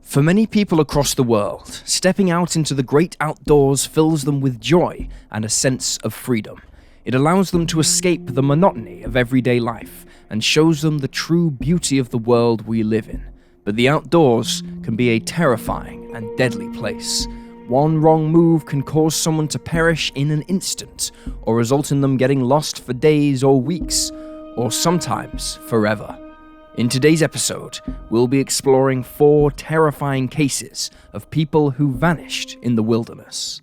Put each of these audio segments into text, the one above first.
For many people across the world, stepping out into the great outdoors fills them with joy and a sense of freedom. It allows them to escape the monotony of everyday life and shows them the true beauty of the world we live in. But the outdoors can be a terrifying and deadly place. One wrong move can cause someone to perish in an instant, or result in them getting lost for days or weeks, or sometimes forever. In today's episode, we'll be exploring 4 terrifying cases of people who vanished in the wilderness.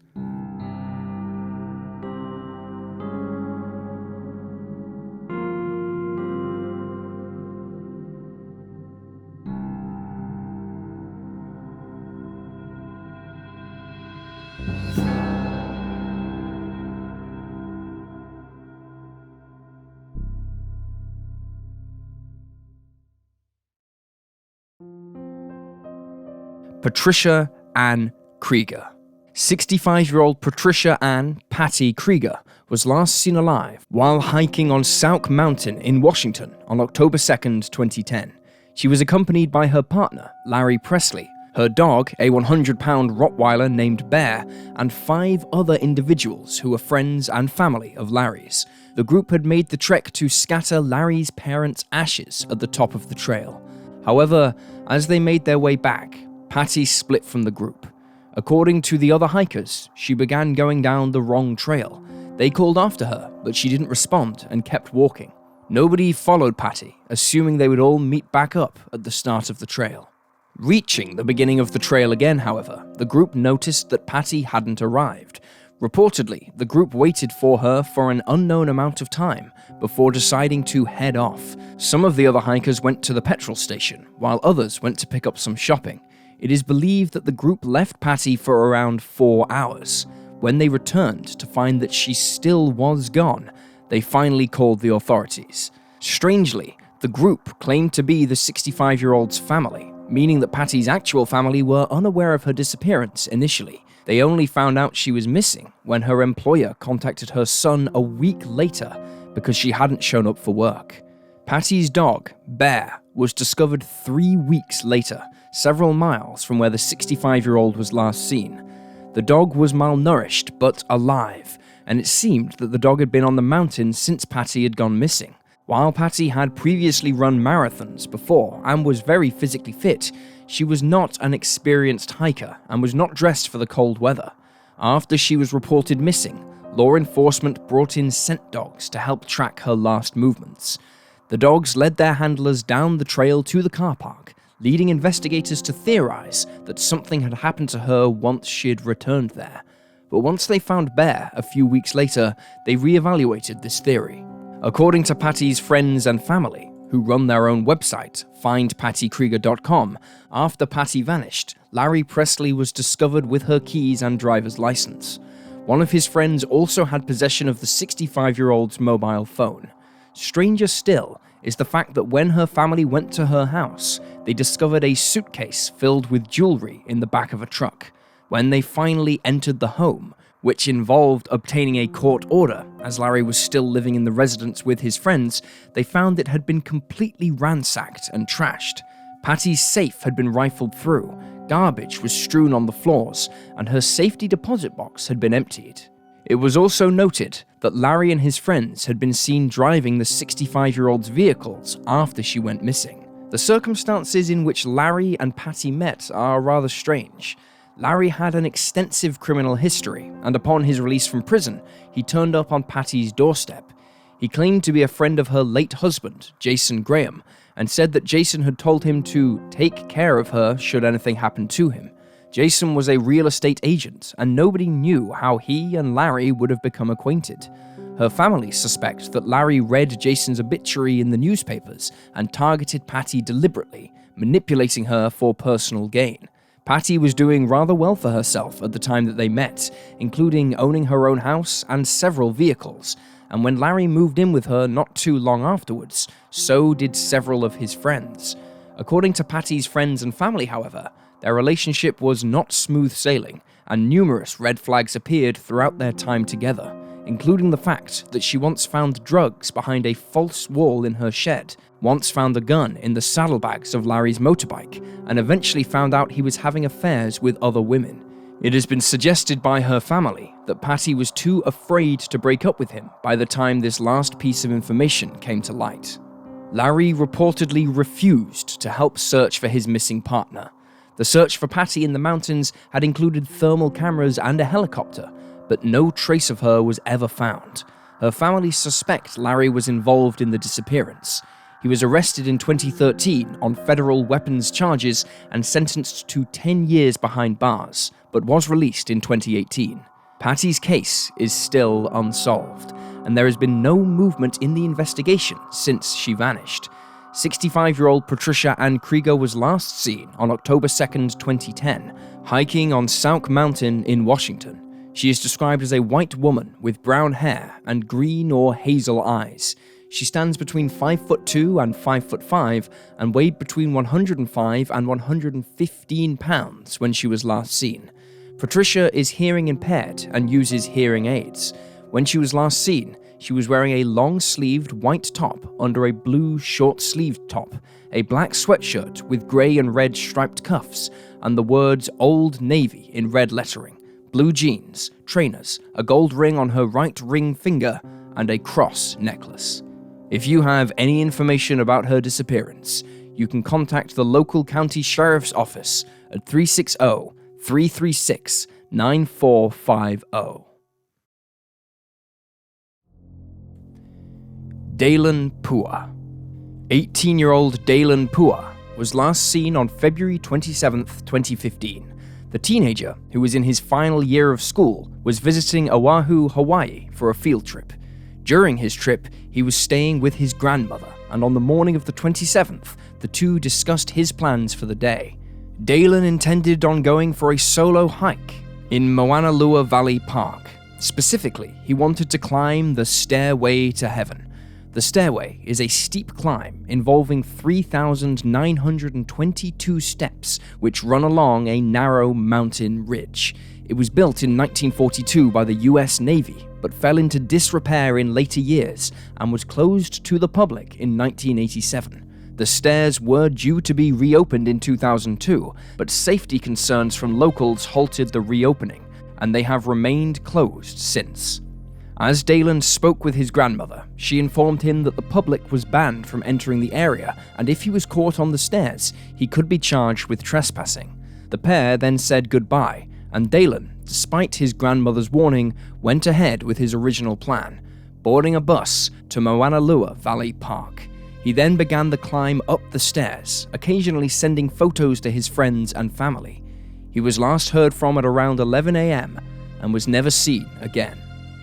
Patricia Ann Krieger. 65-year-old Patricia Ann "Patty" Krieger was last seen alive while hiking on Sauk Mountain in Washington on October 2nd, 2010. She was accompanied by her partner, Larry Presley, her dog, a 100-pound Rottweiler named Bear, and 5 other individuals who were friends and family of Larry's. The group had made the trek to scatter Larry's parents' ashes at the top of the trail. However, as they made their way back, Patty split from the group. According to the other hikers, she began going down the wrong trail. They called after her, but she didn't respond and kept walking. Nobody followed Patty, assuming they would all meet back up at the start of the trail. Reaching the beginning of the trail again, however, the group noticed that Patty hadn't arrived. Reportedly, the group waited for her for an unknown amount of time before deciding to head off. Some of the other hikers went to the petrol station, while others went to pick up some shopping. It is believed that the group left Patty for around 4 hours. When they returned to find that she still was gone, they finally called the authorities. Strangely, the group claimed to be the 65-year-old's family, meaning that Patty's actual family were unaware of her disappearance initially. They only found out she was missing when her employer contacted her son a week later because she hadn't shown up for work. Patty's dog, Bear, was discovered 3 weeks later, several miles from where the 65-year-old was last seen. The dog was malnourished but alive, and it seemed that the dog had been on the mountain since Patty had gone missing. While Patty had previously run marathons before and was very physically fit, she was not an experienced hiker and was not dressed for the cold weather. After she was reported missing, law enforcement brought in scent dogs to help track her last movements. The dogs led their handlers down the trail to the car park, leading investigators to theorize that something had happened to her once she'd returned there. But once they found Bear a few weeks later, they reevaluated this theory. According to Patty's friends and family, who run their own website, findpattykrieger.com, after Patty vanished, Larry Presley was discovered with her keys and driver's license. One of his friends also had possession of the 65-year-old's mobile phone. Stranger still is the fact that when her family went to her house, they discovered a suitcase filled with jewelry in the back of a truck. When they finally entered the home, which involved obtaining a court order, as Larry was still living in the residence with his friends, they found it had been completely ransacked and trashed. Patty's safe had been rifled through, garbage was strewn on the floors, and her safety deposit box had been emptied. It was also noted that Larry and his friends had been seen driving the 65-year-old's vehicles after she went missing. The circumstances in which Larry and Patty met are rather strange. Larry had an extensive criminal history, and upon his release from prison, he turned up on Patty's doorstep. He claimed to be a friend of her late husband, Jason Graham, and said that Jason had told him to take care of her should anything happen to him. Jason was a real estate agent, and nobody knew how he and Larry would have become acquainted. Her family suspect that Larry read Jason's obituary in the newspapers and targeted Patty deliberately, manipulating her for personal gain. Patty was doing rather well for herself at the time that they met, including owning her own house and several vehicles, and when Larry moved in with her not too long afterwards, so did several of his friends. According to Patty's friends and family, however, their relationship was not smooth sailing, and numerous red flags appeared throughout their time together, including the fact that she once found drugs behind a false wall in her shed once found the gun in the saddlebags of Larry's motorbike, and eventually found out he was having affairs with other women. It has been suggested by her family that Patty was too afraid to break up with him by the time this last piece of information came to light. Larry reportedly refused to help search for his missing partner. The search for Patty in the mountains had included thermal cameras and a helicopter, but no trace of her was ever found. Her family suspect Larry was involved in the disappearance. He was arrested in 2013 on federal weapons charges and sentenced to 10 years behind bars, but was released in 2018. Patty's case is still unsolved, and there has been no movement in the investigation since she vanished. 65-year-old Patricia Ann Krieger was last seen on October 2nd, 2010, hiking on Sauk Mountain in Washington. She is described as a white woman with brown hair and green or hazel eyes. She stands between 5'2" and 5'5" and weighed between 105 and 115 pounds when she was last seen. Patricia is hearing impaired and uses hearing aids. When she was last seen, she was wearing a long-sleeved white top under a blue short-sleeved top, a black sweatshirt with grey and red striped cuffs, and the words Old Navy in red lettering, blue jeans, trainers, a gold ring on her right ring finger, and a cross necklace. If you have any information about her disappearance, you can contact the local county sheriff's office at 360-336-9450. Daylenn Pua. 18-year-old Daylenn Pua was last seen on February 27, 2015. The teenager, who was in his final year of school, was visiting Oahu, Hawaii for a field trip. During his trip, he was staying with his grandmother, and on the morning of the 27th, the two discussed his plans for the day. Daylenn intended on going for a solo hike in Mauna Lua Valley Park. Specifically, he wanted to climb the Stairway to Heaven. The stairway is a steep climb involving 3,922 steps which run along a narrow mountain ridge. It was built in 1942 by the US Navy, but fell into disrepair in later years and was closed to the public in 1987. The stairs were due to be reopened in 2002, but safety concerns from locals halted the reopening, and they have remained closed since. As Daylenn spoke with his grandmother, she informed him that the public was banned from entering the area, and if he was caught on the stairs, he could be charged with trespassing. The pair then said goodbye, and Daylenn, despite his grandmother's warning, went ahead with his original plan, boarding a bus to Mauna Lua Valley Park. He then began the climb up the stairs, occasionally sending photos to his friends and family. He was last heard from at around 11 a.m. and was never seen again.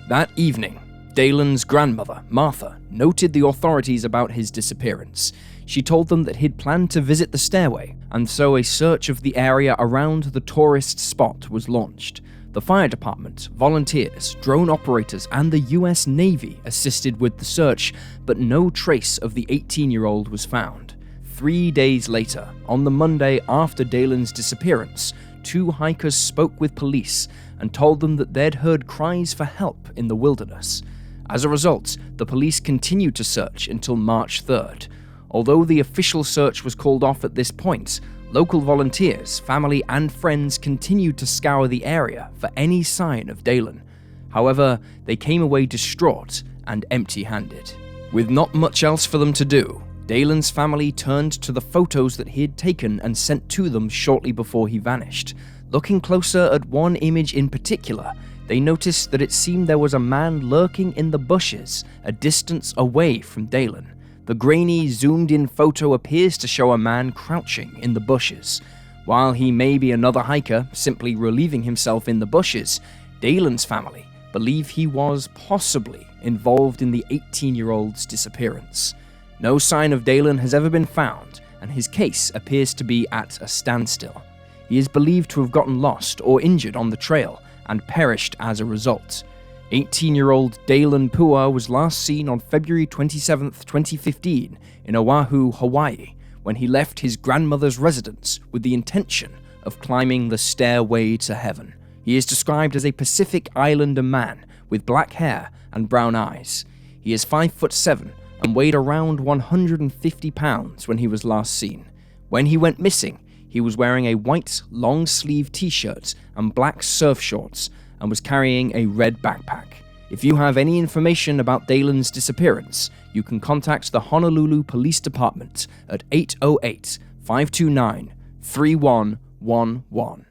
That evening, Daylenn's grandmother, Martha, noted the authorities about his disappearance. She told them that he'd planned to visit the stairway, and so a search of the area around the tourist spot was launched. The fire department, volunteers, drone operators, and the US Navy assisted with the search, but no trace of the 18-year-old was found. 3 days later, on the Monday after Daylenn's disappearance, 2 hikers spoke with police and told them that they'd heard cries for help in the wilderness. As a result, the police continued to search until March 3rd. Although the official search was called off at this point, local volunteers, family, and friends continued to scour the area for any sign of Daylenn. However, they came away distraught and empty-handed. With not much else for them to do, Daylenn's family turned to the photos that he had taken and sent to them shortly before he vanished. Looking closer at one image in particular, they noticed that it seemed there was a man lurking in the bushes a distance away from Daylenn. The grainy, zoomed-in photo appears to show a man crouching in the bushes. While he may be another hiker simply relieving himself in the bushes, Daylenn's family believe he was possibly involved in the 18-year-old's disappearance. No sign of Daylenn has ever been found, and his case appears to be at a standstill. He is believed to have gotten lost or injured on the trail and perished as a result. 18-year-old Daylenn Pua was last seen on February 27, 2015 in Oahu, Hawaii, when he left his grandmother's residence with the intention of climbing the Stairway to Heaven. He is described as a Pacific Islander man with black hair and brown eyes. He is 5'7" and weighed around 150 pounds when he was last seen. When he went missing, he was wearing a white long-sleeve t-shirt and black surf shorts and was carrying a red backpack. If you have any information about Daylenn's disappearance, you can contact the Honolulu Police Department at 808-529-3111.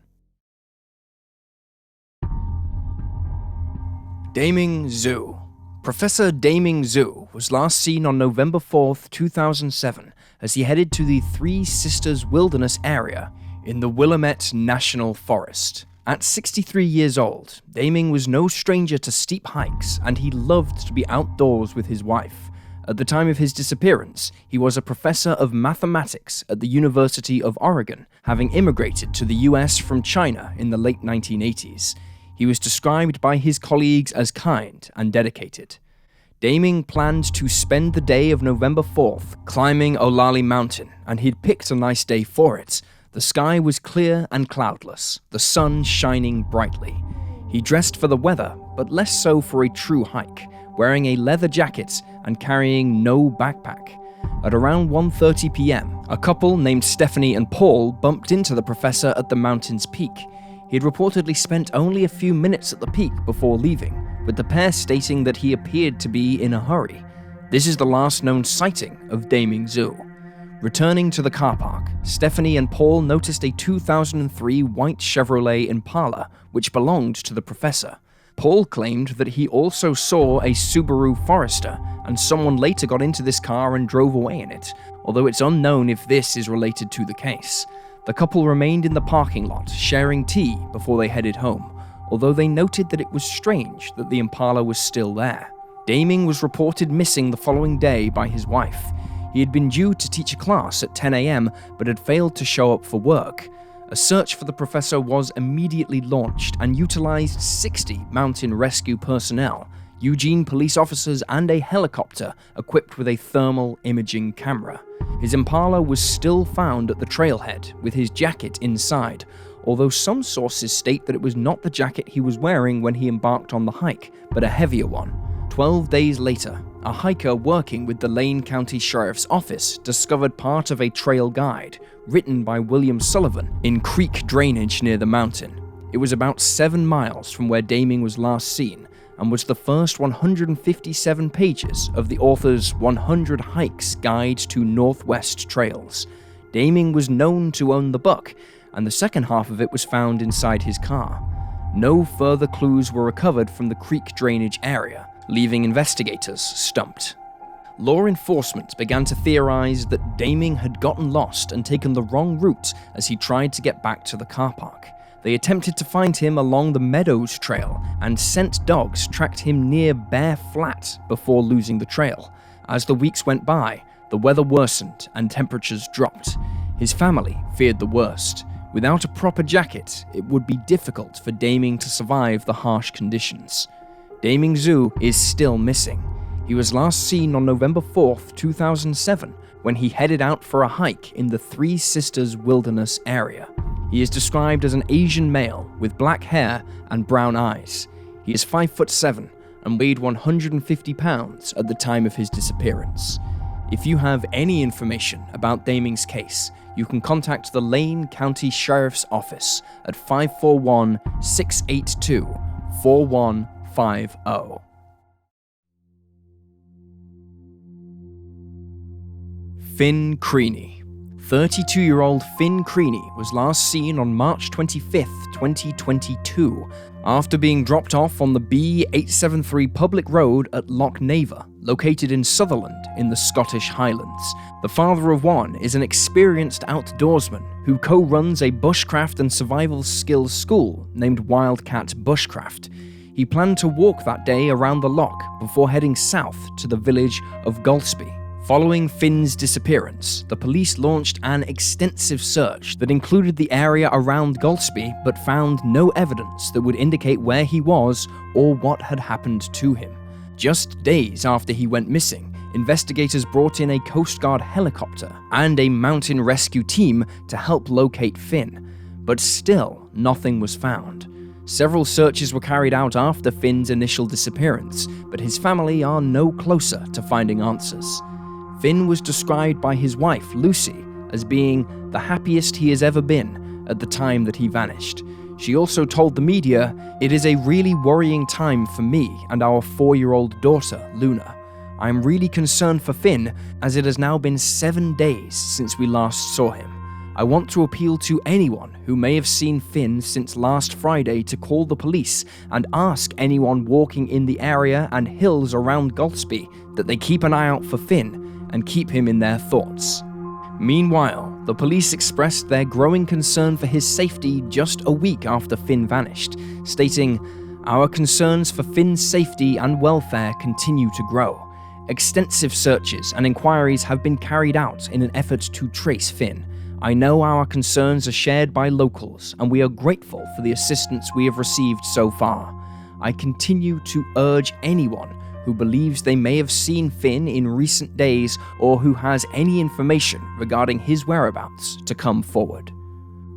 Daylenn Zhu. Professor Daylenn Zhu was last seen on November 4th, 2007, as he headed to the Three Sisters Wilderness area in the Willamette National Forest. At 63 years old, Daylenn was no stranger to steep hikes, and he loved to be outdoors with his wife. At the time of his disappearance, he was a professor of mathematics at the University of Oregon, having immigrated to the US from China in the late 1980s. He was described by his colleagues as kind and dedicated. Daylenn planned to spend the day of November 4th climbing Olali Mountain, and he'd picked a nice day for it. The sky was clear and cloudless, the sun shining brightly. He dressed for the weather, but less so for a true hike, wearing a leather jacket and carrying no backpack. At around 1:30 p.m., a couple named Stephanie and Paul bumped into the professor at the mountain's peak. He had reportedly spent only a few minutes at the peak before leaving, with the pair stating that he appeared to be in a hurry. This is the last known sighting of Daylenn Zhu. Returning to the car park, Stephanie and Paul noticed a 2003 white Chevrolet Impala, which belonged to the professor. Paul claimed that he also saw a Subaru Forester, and someone later got into this car and drove away in it, although it's unknown if this is related to the case. The couple remained in the parking lot, sharing tea before they headed home, although they noted that it was strange that the Impala was still there. Daylenn was reported missing the following day by his wife. He had been due to teach a class at 10 a.m. but had failed to show up for work. A search for the professor was immediately launched and utilized 60 mountain rescue personnel, Eugene police officers, and a helicopter equipped with a thermal imaging camera. His Impala was still found at the trailhead with his jacket inside, although some sources state that it was not the jacket he was wearing when he embarked on the hike, but a heavier one. 12 days later, a hiker working with the Lane County Sheriff's Office discovered part of a trail guide written by William Sullivan in creek drainage near the mountain. It was about 7 miles from where Daylenn was last seen and was the first 157 pages of the author's 100 Hikes Guide to Northwest Trails. Daylenn was known to own the book, and the second half of it was found inside his car. No further clues were recovered from the creek drainage area, leaving investigators stumped. Law enforcement began to theorize that Daylenn had gotten lost and taken the wrong route as he tried to get back to the car park. They attempted to find him along the Meadows Trail, and scent dogs tracked him near Bear Flat before losing the trail. As the weeks went by, the weather worsened and temperatures dropped. His family feared the worst. Without a proper jacket, it would be difficult for Daylenn to survive the harsh conditions. Daylenn Zhu is still missing. He was last seen on November 4th, 2007, when he headed out for a hike in the Three Sisters Wilderness area. He is described as an Asian male with black hair and brown eyes. He is 5'7" and weighed 150 pounds at the time of his disappearance. If you have any information about Daylenn's case, you can contact the Lane County Sheriff's Office at 541-682-4150. Finn Creaney. 32-year-old Finn Creaney was last seen on March 25th, 2022, after being dropped off on the B873 public road at Loch Neva, located in Sutherland in the Scottish Highlands. The father of one is an experienced outdoorsman who co-runs a bushcraft and survival skills school named Wildcat Bushcraft. He planned to walk that day around the loch before heading south to the village of Golspie. Following Finn's disappearance, the police launched an extensive search that included the area around Golspie but found no evidence that would indicate where he was or what had happened to him. Just days after he went missing, investigators brought in a Coast Guard helicopter and a mountain rescue team to help locate Finn, but still nothing was found. Several searches were carried out after Finn's initial disappearance, but his family are no closer to finding answers. Finn was described by his wife, Lucy, as being the happiest he has ever been at the time that he vanished. She also told the media, "It is a really worrying time for me and our 4-year-old daughter, Luna. I am really concerned for Finn, as it has now been 7 days since we last saw him. I want to appeal to anyone who may have seen Finn since last Friday to call the police and ask anyone walking in the area and hills around Golspie that they keep an eye out for Finn and keep him in their thoughts." Meanwhile, the police expressed their growing concern for his safety just a week after Finn vanished, stating, "Our concerns for Finn's safety and welfare continue to grow. Extensive searches and inquiries have been carried out in an effort to trace Finn. I know our concerns are shared by locals, and we are grateful for the assistance we have received so far. I continue to urge anyone who believes they may have seen Finn in recent days or who has any information regarding his whereabouts to come forward."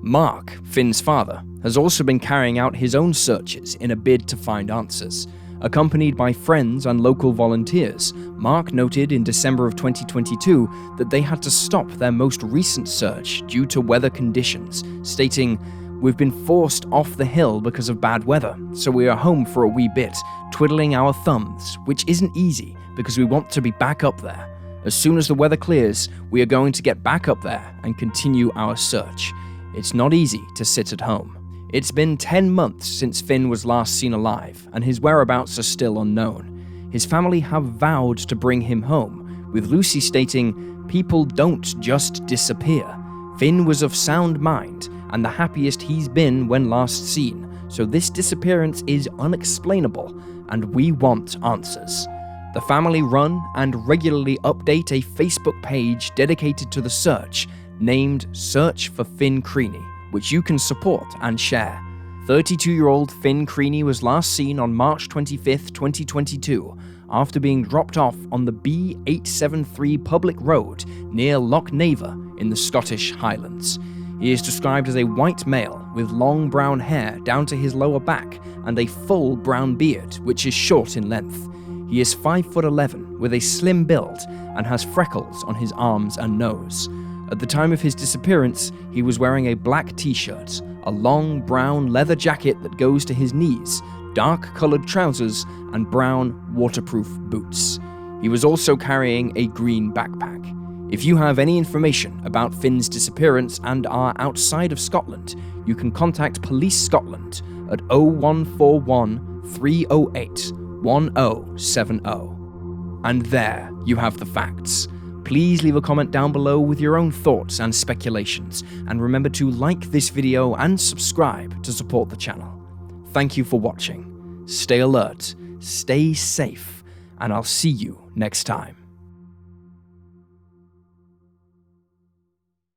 Mark, Finn's father, has also been carrying out his own searches in a bid to find answers. Accompanied by friends and local volunteers, Mark noted in December of 2022 that they had to stop their most recent search due to weather conditions, stating, "We've been forced off the hill because of bad weather, so we are home for a wee bit, twiddling our thumbs, which isn't easy because we want to be back up there. As soon as the weather clears, we are going to get back up there and continue our search. It's not easy to sit at home. It's been 10 months since Finn was last seen alive, and his whereabouts are still unknown. His family have vowed to bring him home, with Lucy stating, "People don't just disappear. Finn was of sound mind and the happiest he's been when last seen, so this disappearance is unexplainable, and we want answers." The family run and regularly update a Facebook page dedicated to the search, named Search for Finn Creaney, which you can support and share. 32-year-old Finn Creaney was last seen on March 25, 2022, after being dropped off on the B873 public road near Loch Neva in the Scottish Highlands. He is described as a white male with long brown hair down to his lower back and a full brown beard, which is short in length. He is 5'11", with a slim build and has freckles on his arms and nose. At the time of his disappearance, he was wearing a black t-shirt, a long brown leather jacket that goes to his knees, dark-colored trousers, and brown waterproof boots. He was also carrying a green backpack. If you have any information about Finn's disappearance and are outside of Scotland, you can contact Police Scotland at 0141 308 1070. And there you have the facts. Please leave a comment down below with your own thoughts and speculations, and remember to like this video and subscribe to support the channel. Thank you for watching. Stay alert, stay safe, and I'll see you next time.